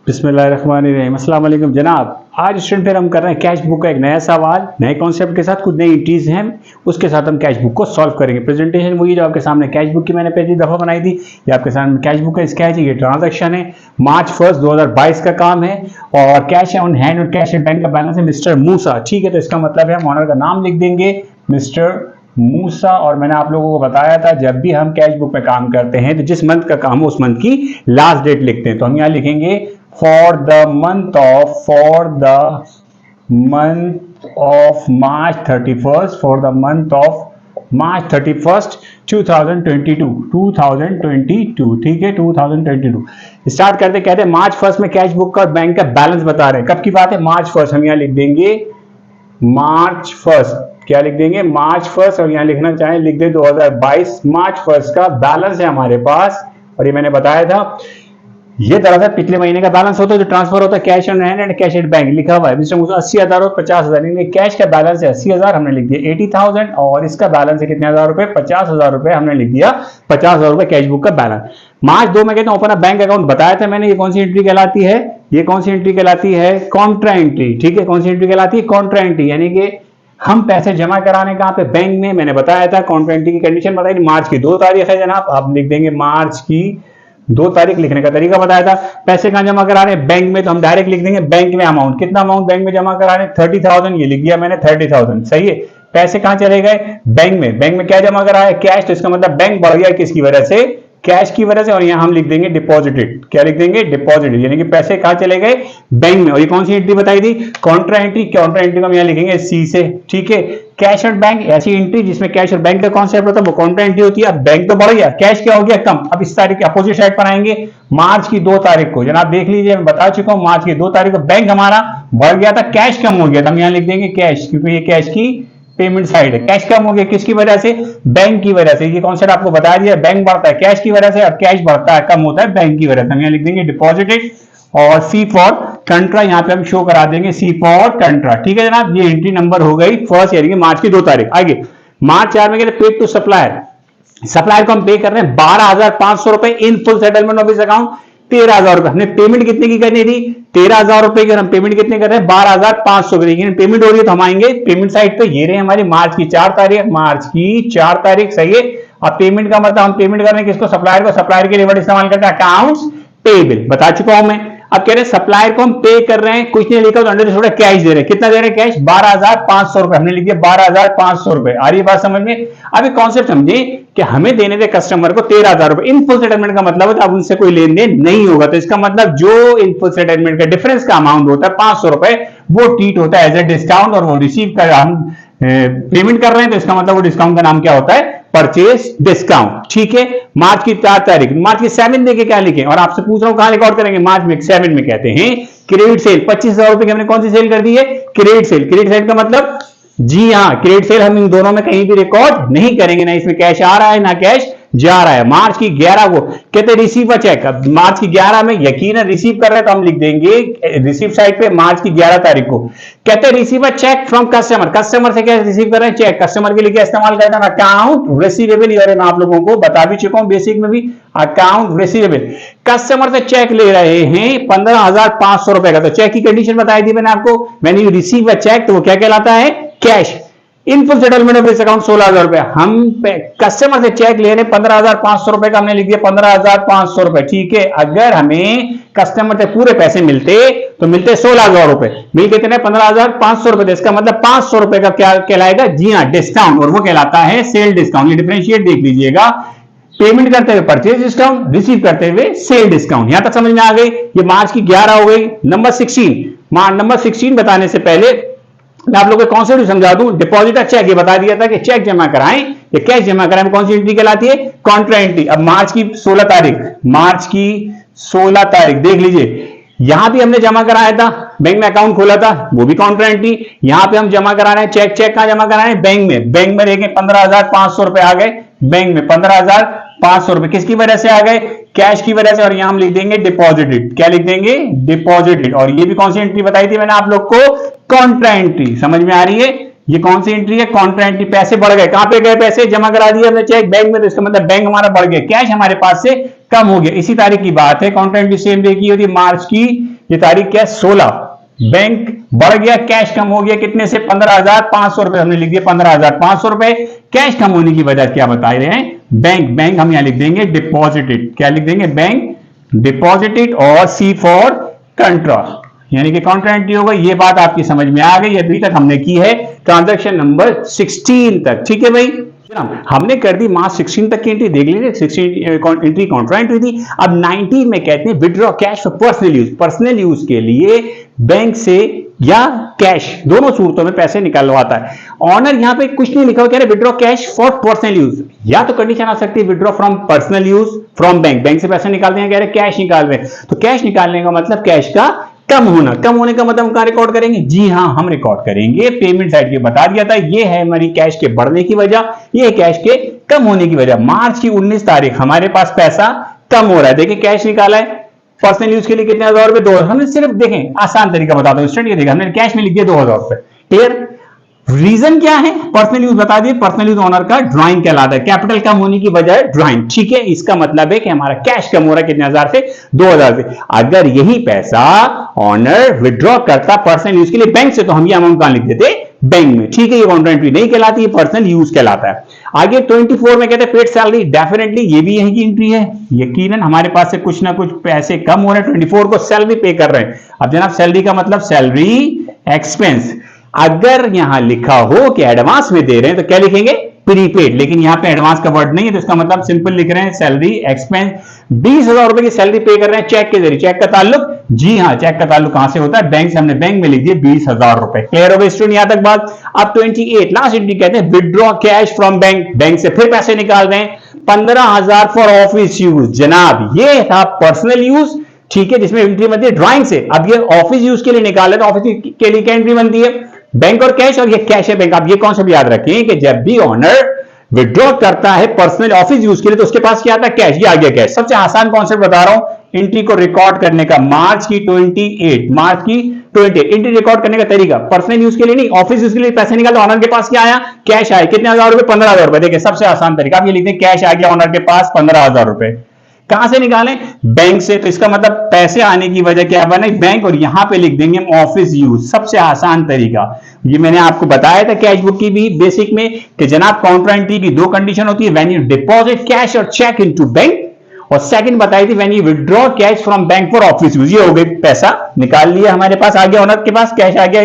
बिस्मिल्लाहिर्रहमानिर्रहीम। अस्सलाम वालेकुम जनाब। आज स्टूडेंट फिर हम कर रहे हैं कैश बुक का एक नया सवाल नए कॉन्सेप्ट के साथ, कुछ नई एंट्रीज हैं, उसके साथ हम कैश बुक को सॉल्व करेंगे। प्रेजेंटेशन वही जो आपके सामने कैश बुक की मैंने पहली दफ़ा बनाई थी, ये आपके सामने कैश बुक का स्केच है। ये ट्रांजैक्शन है, मार्च 1 2022 का काम है और कैश ऑन हैंड और कैश एट बैंक का बैलेंस है मिस्टर मूसा। ठीक है, तो इसका मतलब है हम ऑनर का नाम लिख देंगे मिस्टर मूसा। और मैंने आप लोगों को बताया था जब भी हम कैश बुक में काम करते हैं तो जिस मंथ का काम हो उस मंथ की लास्ट डेट लिखते हैं। तो हम यहाँ लिखेंगे for the month of March 31st, for the month of March 31st 2022। ठीक है, 2022 स्टार्ट करते कहते हैं मार्च 1 में कैश बुक का और बैंक का बैलेंस बता रहे हैं। कब की बात है? मार्च 1। हम यहाँ लिख देंगे मार्च 1। क्या लिख देंगे? मार्च 1। और यहाँ लिखना चाहें लिख दे 2022 मार्च 1 का बैलेंस है हमारे पास। और ये मैंने बताया था ये दरअसल पिछले महीने का बैलेंस होता है जो ट्रांसफर होता है cash on hand and cash at bank. लिखा हुआ है मिस्टर मूसा 80,000 और 50,000। कैश का बैलेंस है 80,000, हमने लिख दिया 80,000 और इसका बैलेंस है कितने हजार रुपए? 50,000 रुपए। हमने लिख दिया 50,000 रुपए कैश बुक का बैलेंस। मार्च 2 में कहते हैं ओपन अ बैंक अकाउंट। बताया था मैंने, ये कौन सी एंट्री कहलाती है? ये कौन सी एंट्री कहलाती है? Contra entry. ठीक है, कौन सी एंट्री कहलाती है? कॉन्ट्रा एंट्री, यानी कि हम पैसे जमा कराने कहां पे? बैंक में। मैंने बताया था कॉन्ट्रा एंट्री की कंडीशन बताई थी। मार्च की 2 तारीख है जनाब, आप लिख देंगे मार्च की 2 तारीख। लिखने का तरीका बताया था। पैसे कहां जमा करा रहे हैं? बैंक में। तो हम डायरेक्ट लिख देंगे बैंक में अमाउंट। कितना अमाउंट बैंक में जमा करा रहे हैं? 30,000। ये लिख दिया मैंने 30,000। सही है। पैसे कहां चले गए? बैंक में। बैंक में क्या जमा करा है? कैश। तो इसका मतलब बैंक बढ़ गया किसकी वजह से? कैश की वजह से। और यहां हम लिख देंगे डिपॉजिटेड। क्या लिख देंगे? डिपॉजिटेड, यानी कि पैसे कहां चले गए? बैंक में। और ये कौन सी एंट्री बताई थी? Contra entry. कॉन्ट्रा एंट्री को हम यहां लिखेंगे सी से। ठीक है, कैश और बैंक ऐसी एंट्री जिसमें कैश और बैंक का कॉन्सेप्ट होता है वो कॉन्ट्रा एंट्री होती है। अब बैंक तो बढ़ गया, कैश क्या हो गया? कम। अब इस तारीख अपोजिट साइड पर आएंगे मार्च की 2 तारीख को। जनाब देख लीजिए, मैं बता चुका हूं मार्च की 2 तारीख को बैंक हमारा बढ़ गया था, कैश कम हो गया था। हम यहां लिख देंगे कैश, क्योंकि ये कैश की पेमेंट साइड है। कैश कम हो गया किसकी वजह से? बैंक की वजह से। ये कॉन्सेप्ट आपको बता दिया, बैंक बढ़ता है कैश की वजह से और कैश बढ़ता है कम होता है बैंक की वजह से। हम यहां लिख देंगे डिपॉजिटेड और सी फॉर कंट्रा यहां पे हम शो करा देंगे, सी फॉर कंट्रा। ठीक है जनाब, ये एंट्री नंबर हो गई फर्स्ट, यानी कि मार्च की 2 तारीख। आगे मार्च 4 में कहते पेड टू सप्लायर। सप्लायर को हम पे कर रहे हैं 12,500 रुपए इन full settlement of this account. 13,000 रुपए। हमने पेमेंट कितने की करनी थी? 13,000 रुपए की। हम पेमेंट कितने कर रहे हैं? 12,500 की। पेमेंट हो रही है तो हम आएंगे पेमेंट साइड पे। ये रहे हमारी मार्च की 4 तारीख, मार्च की 4 तारीख। सही है। अब पेमेंट का मतलब हम पेमेंट कर रहे हैं किसको? सप्लायर को। सप्लायर के लिए वर्ड इस्तेमाल करते हैं अकाउंट्स पेबल। बता चुका हूं मैं। अब कह रहे हैं सप्लायर को हम पे कर रहे हैं, कुछ नहीं लिखा तो अंडर थोड़ा कैश दे रहे हैं। कितना दे रहे हैं कैश? 12,500 रुपए। हमने लिख दिया 12,500 रुपए। आ रही बात समझ में? अब एक कॉन्सेप्ट समझे कि हमें देने थे कस्टमर को 13,000 रुपए। इन फुल सेटलमेंट का मतलब है अब उनसे कोई लेन देन नहीं होगा। तो इसका मतलब जो इन फुल सेटलमेंट का डिफरेंस का अमाउंट होता है 500 रुपए, वो ट्रीट होता है एज ए डिस्काउंट और वो रिसीव कर हम पेमेंट कर रहे हैं। तो इसका मतलब वो डिस्काउंट का नाम क्या होता है? Purchase discount. ठीक है, मार्च की 4 तारीख। मार्च की 7 देके क्या लिखे? और आपसे पूछ रहा हूं कहां रिकॉर्ड करेंगे? मार्च में 7 में कहते हैं क्रेडिट सेल। 25,000 रुपए की हमने कौन सी सेल कर दी है? Credit sale. क्रेडिट सेल का मतलब जी हाँ, क्रेडिट सेल हम इन दोनों में कहीं भी रिकॉर्ड नहीं करेंगे, ना इसमें कैश आ रहा है ना कैश जा रहा है। मार्च की 11 को कहते हैं रिसीव अ चेक। अब मार्च की 11 में यकीनन रिसीव कर रहे हैं तो हम लिख देंगे रिसीव साइड पे मार्च की 11 तारीख को। कहते हैं receive a cheque from customer. Customer से क्या रिसीव कर रहे हैं? चेक। कस्टमर के लिए क्या इस्तेमाल करना है? Account receivable. ये मैं आप लोगों को बता भी चुका हूं बेसिक में भी, अकाउंट रिसीवेबल। कस्टमर से चेक ले रहे हैं 15,500 रुपए का। तो चेक की कंडीशन बताई थी मैंने आपको। When you receive a cheque तो वो क्या कहलाता है? Cash. In full settlement of this account 16,000 रुपए। हम कस्टमर से चेक ले रहे 15,500 रुपए का। हमने लिख दिया 15,500 रुपए। ठीक है, अगर हमें कस्टमर से पूरे पैसे मिलते तो मिलते 16,000 रुपए। मिल कितने? 15,500 रुपए। इसका मतलब 500 रुपए का क्या कहलाएगा? जी हाँ, डिस्काउंट। और वो कहलाता है सेल डिस्काउंट। ये डिफरेंशिएट देख लीजिएगा। पेमेंट करते हुए परचेज डिस्काउंट, रिसीव करते हुए सेल डिस्काउंट। यहां तक समझ में आ गई? ये मार्च की 11 हो गई। नंबर 16। नंबर 16 बताने से पहले मैं आप लोगों को कॉन्सेप्ट समझा दूं। डिपॉजिट चेक, ये बता दिया था कि चेक जमा कराएं या कैश जमा कराएं, कौन सी एंट्री कहलाती है? Contra entry. अब मार्च की 16 तारीख, मार्च की 16 तारीख देख लीजिए, यहां भी हमने जमा कराया था, बैंक में अकाउंट खोला था, वो भी कॉन्ट्रा एंट्री। यहां पे हम जमा करा रहे हैं चेक। चेक कहां जमा करा रहे हैं? बैंक में। बैंक में देखें 15,500 रुपए आ गए बैंक में। 15,500 रुपए किसकी वजह से आ गए? कैश की वजह से। और यहां हम लिख देंगे डिपॉजिटेड। क्या लिख देंगे? डिपॉजिटेड। और ये भी कौन सी एंट्री बताई थी मैंने आप लोग को? Contra entry. समझ में आ रही है? ये कौन सी एंट्री है? Contra entry. पैसे बढ़ गए, कहां पे गए? पैसे जमा करा दिए हमने चेक बैंक में, तो इसका मतलब बैंक हमारा बढ़ गया, कैश हमारे पास से कम हो गया। इसी तारीख की बात है। कॉन्ट्रा एंट्री सेम डे की होती है, मार्च की ये तारीख क्या है 16, बैंक बढ़ गया, कैश कम हो गया, कितने से 15,500 रुपए हमने लिख दिया, 15,500 रुपए। कैश कम होने की वजह क्या बता रहे हैं, बैंक हम यहां लिख देंगे डिपॉजिटेड, क्या लिख देंगे, बैंक डिपॉजिटेड, और सी फॉर कंट्रा, यानी कि काउंटर एंट्री होगा। ये बात आपकी समझ में आ गई, अभी तक हमने की है ट्रांजैक्शन नंबर 16 तक, ठीक है भाई। हमने कर दी मार्च 16 तक की एंट्री, देख लीजिए 16 एंट्री काउंटर एंट्री थी। अब 19 में कहते हैं withdraw cash for personal use, personal use के लिए बैंक से या कैश दोनों सूरतों में पैसे निकलवाता है। ऑनर यहां पे कुछ नहीं लिखा हुआ, कह रहे withdraw cash for personal use, या तो कंडीशन आ सकती है withdraw from personal use from bank, bank से पैसे निकालते हैं, कह रहे कैश निकाल रहे हैं, तो कैश निकालने का मतलब कैश का कम होना, कम होने का मतलब हम कहां रिकॉर्ड करेंगे, जी हां हम रिकॉर्ड करेंगे पेमेंट साइड के, बता दिया था ये है हमारी कैश के बढ़ने की वजह, ये कैश के कम होने की वजह। मार्च की 19 तारीख हमारे पास पैसा कम हो रहा है, देखिए कैश निकाला है पर्सनल यूज के लिए कितने 1000 रुपए, 2000, हमने सिर्फ देखें आसान तरीका बताता हूं स्टूडेंट, ये देखा हमने कैश में लिख दिया 2000 रुपए, क्लियर। रीजन क्या है, पर्सनल यूज बता दिए, पर्सनल यूज ऑनर का ड्राइंग कहलाता है, कैपिटल कम होने की वजह है ड्राइंग, ठीक है। इसका मतलब है कि हमारा कैश कम हो रहा है कितने हजार से, 2000 से। अगर यही पैसा ऑनर विड्रॉ करता पर्सनल यूज के लिए बैंक से, तो हम ये अमाउंट कहां लिख देते, बैंक में, ठीक है। ये काउंटर एंट्री नहीं कहलाती, ये पर्सनल यूज कहलाता है। आगे 24 में कहते हैं पेड सैलरी, डेफिनेटली ये भी यही की एंट्री है, यकीनन हमारे पास से कुछ ना कुछ पैसे कम हो रहे हैं, 24 को सैलरी पे कर रहे हैं। अब जनाब सैलरी का मतलब सैलरी एक्सपेंस, अगर यहां लिखा हो कि एडवांस में दे रहे हैं तो क्या लिखेंगे, प्रीपेड, लेकिन यहां पे एडवांस का वर्ड नहीं है, तो इसका मतलब सिंपल लिख रहे हैं सैलरी एक्सपेंस। 20,000 रुपए की सैलरी पे कर रहे हैं चेक के जरिए, चेक का ताल्लुक, जी हां चेक का ताल्लुक कहां से होता है, बैंक से, हमने बैंक में लिख दिया 20,000 रुपए, क्लियर हो गए स्टूडेंट यहां तक बात। अब 28 लास्ट एंट्री कहते हैं withdraw cash from bank, bank से फिर पैसे निकाल रहे हैं 15,000 फॉर ऑफिस यूज, जनाब ये था पर्सनल यूज, ठीक है, जिसमें एंट्री बनती है ड्राइंग से। अब ये ऑफिस यूज के लिए निकाले तो ऑफिस के लिए क्या एंट्री बनती है, बैंक और कैश, और ये कैश है बैंक। आप ये कॉन्सेप्ट याद रखें कि जब भी ऑनर विड्रॉ करता है पर्सनल ऑफिस यूज के लिए तो उसके पास क्या आता है, कैश, ये आ गया कैश। सबसे आसान कॉन्सेप्ट बता रहा हूं एंट्री को रिकॉर्ड करने का, मार्च की 28 एंट्री रिकॉर्ड करने का तरीका, पर्सनल यूज के लिए नहीं, ऑफिस यूज के लिए पैसे निकाले, ऑनर के पास क्या आया, कैश आया, कितने हजार रुपए, 15,000 रुपए। देखिए सबसे आसान तरीका, आप ये लिखते हैं कैश आ गया ऑनर के पास 15,000 रुपए, कहां से निकालें, बैंक से, तो इसका मतलब पैसे आने की वजह क्या बने, बैंक, और यहां पे लिख देंगे ऑफिस यूज, सबसे आसान तरीका। ये मैंने आपको बताया था कैश बुक की भी बेसिक में कि जनाब काउंटर एंट्री की दो कंडीशन होती है, व्हेन यू डिपॉजिट कैश और चेक इनटू बैंक, और सेकंड बताई थी when you withdraw cash from bank for office use. ये हो गई, पैसा निकाल लिया हमारे पास, आ गया ऑनर के पास, कैश आ गया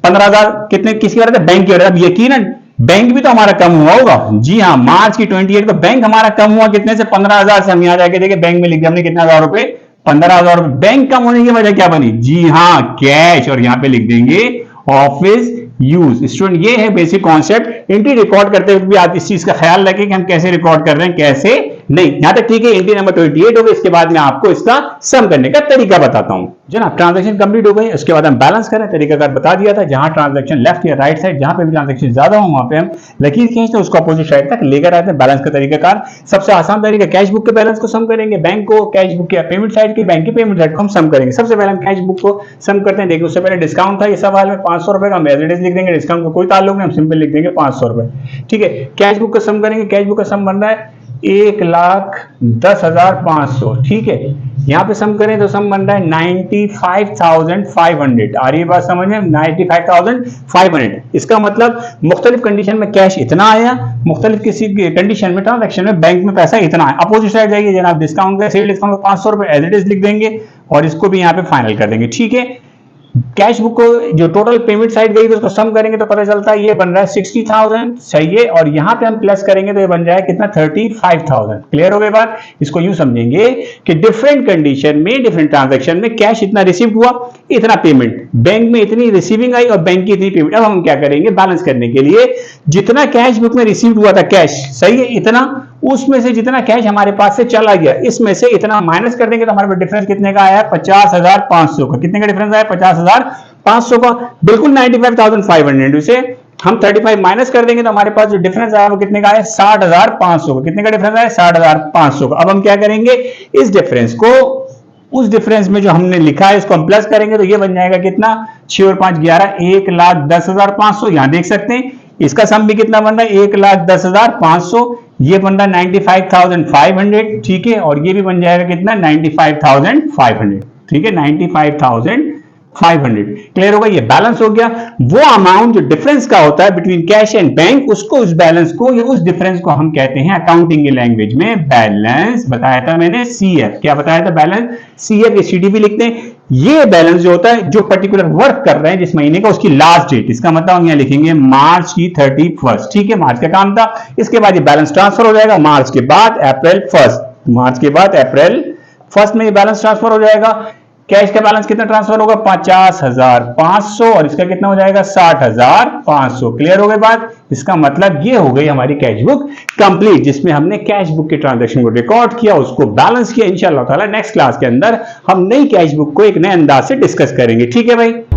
15,000, कितने किसकी वजह से, बैंक की वजह से। यकीनन बैंक भी तो हमारा कम हुआ होगा, जी हाँ मार्च की 28 तो बैंक हमारा कम हुआ कितने से, 15,000 से। हम यहां जाके देखे बैंक में लिख दिया हमने कितने हजार रुपए, 15,000 रुपए। बैंक कम होने की वजह क्या बनी, जी हाँ कैश, और यहां पे लिख देंगे ऑफिस यूज। स्टूडेंट ये है बेसिक कॉन्सेप्ट, एंट्री रिकॉर्ड करते हुए भी आप इस चीज का ख्याल रखें कि हम कैसे रिकॉर्ड कर रहे हैं, कैसे नहीं, यहां तक ठीक है। एंट्री नंबर 28 हो गई, इसके बाद मैं आपको इसका सम करने का तरीका बताता हूं। जनाब ट्रांजैक्शन कंप्लीट हो गई, उसके बाद हम बैलेंस करें, तरीकाकार बता दिया था, जहां ट्रांजैक्शन लेफ्ट या राइट साइड, जहां पे भी ट्रांजैक्शन ज्यादा हो वहां पे हम लकीर खींचते हैं, उसको अपोजिट साइड तक लेकर आते हैं। बैलेंस का तरीकाकार सबसे आसान तरीका, कैश बुक के बैलेंस को सम करेंगे, बैंक को कैश बुक के पेमेंट साइड की, बैंक की पेमेंट साइड को हम सम करेंगे। सबसे पहले हम कैश बुक को सम करते हैं। देखिए उससे पहले डिस्काउंट था, ये सवाल में 500 रुपए का, हम एज इट इज लिख देंगे, डिस्काउंट का कोई ताल्लुक नहीं, हम सिंपल लिख देंगे 500 रुपए, ठीक है। कैश बुक का सम करेंगे, कैश बुक का सम बन रहा है 1,10,500, ठीक है। यहां पे सम करें तो सम बन रहा है 95,500। आ रही है बात समझ में, 95,500। इसका मतलब मुख्तलिफ कंडीशन में कैश इतना आया, मुख्तलिफ किसी कंडीशन में ट्रांजैक्शन में बैंक में पैसा इतना है। अपोजिट साइड जाइए जनाब, डिस्काउंट का सेल डिस्काउंट 500 रुपए एज इट इज लिख देंगे, और इसको भी यहाँ पे फाइनल कर देंगे, ठीक है। कैश बुक को जो टोटल पेमेंट साइड गई तो उसको सम करेंगे तो पता चलता है ये बन रहा है 60,000, सही है। और यहां पे हम प्लस करेंगे तो ये बन जाएगा कितना, 35,000। क्लियर हो गई बात। इसको यूं समझेंगे कि डिफरेंट कंडीशन में, डिफरेंट ट्रांजैक्शन में कैश इतना रिसीव हुआ, इतना पेमेंट, बैंक में इतनी रिसीविंग आई और बैंक की इतनी पेमेंट। अब हम क्या करेंगे, बैलेंस करने के लिए जितना कैश बुक में रिसीव हुआ था कैश, सही है, इतना, उसमें से जितना कैश हमारे पास से चला गया, इसमें से इतना माइनस कर देंगे तो हमारे पास डिफरेंस कितने का आया, 50,500 का। कितने का डिफरेंस आया, 50,500 का, बिल्कुल 95,500 से हम 35 माइनस कर देंगे तो हमारे पास जो डिफरेंस आया वो कितने का आया, 60,500 का। कितने का डिफरेंस आया, 60,500 का। अब हम क्या करेंगे, इस डिफरेंस को उस डिफरेंस में जो हमने लिखा है इसको हम प्लस करेंगे तो ये बन जाएगा कितना, 6 और 5 11, 1,10,500। यहां देख सकते हैं इसका सम भी कितना बन रहा है, 1,10,500। ये बन रहा है 95,500, ठीक है। और ये भी बन जाएगा कितना, 95,500। ठीक है 95,500। क्लियर होगा, ये बैलेंस हो गया। वो अमाउंट जो डिफरेंस का होता है बिटवीन कैश एंड बैंक, उसको उस बैलेंस को या उस डिफरेंस को हम कहते हैं अकाउंटिंग की लैंग्वेज में बैलेंस। बताया था मैंने सीएफ, क्या बताया था बैलेंस, सीएफ या सीडीपी लिखते हैं। ये बैलेंस जो होता है जो पर्टिकुलर वर्क कर रहे हैं जिस महीने का, उसकी लास्ट डेट, इसका मतलब हम यहां लिखेंगे मार्च की 31st। ठीक है, मार्च का काम था। इसके बाद ये बैलेंस ट्रांसफर हो जाएगा मार्च के बाद अप्रैल 1st, मार्च के बाद अप्रैल 1st में ये बैलेंस ट्रांसफर हो जाएगा। कैश का बैलेंस कितना ट्रांसफर होगा, 50,500, और इसका कितना हो जाएगा 60,500। क्लियर हो गई बात। इसका मतलब ये हो गई हमारी कैश बुक कंप्लीट, जिसमें हमने कैश बुक के ट्रांजैक्शन को रिकॉर्ड किया, उसको बैलेंस किया। इंशाअल्लाह ताला नेक्स्ट क्लास के अंदर हम नई कैश बुक को एक नए अंदाज से डिस्कस करेंगे। ठीक है भाई।